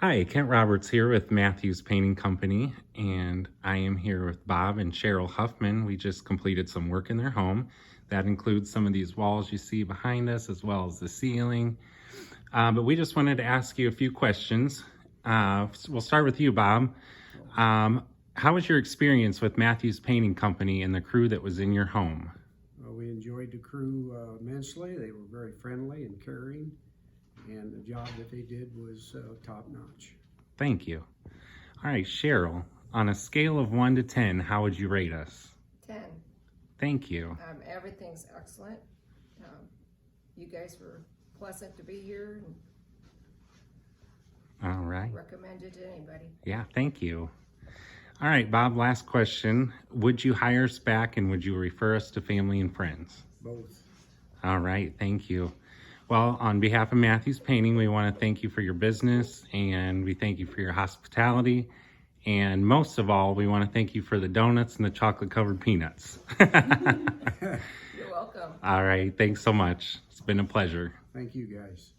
Hi, Kent Roberts here with Matthews Painting Company, and I am here with Bob and Cheryl Huffman. We just completed some work in their home. That includes some of these walls you see behind us, as well as the ceiling. But we just wanted to ask you a few questions. We'll start with you, Bob. How was your experience with Matthews Painting Company and the crew that was in your home? We enjoyed the crew immensely. They were very friendly and caring, and the job that they did was top-notch. Thank you. All right, Cheryl, on a scale of 1 to 10, how would you rate us? 10. Thank you. Everything's excellent. You guys were pleasant to be here, and All right. recommend it to anybody. Yeah, thank you. All right, Bob, last question. Would you hire us back and would you refer us to family and friends? Both. All right, thank you. Well, on behalf of Matthews Painting, we want to thank you for your business and we thank you for your hospitality. And most of all, we want to thank you for the donuts and the chocolate covered peanuts. You're welcome. All right, thanks so much. It's been a pleasure. Thank you, guys.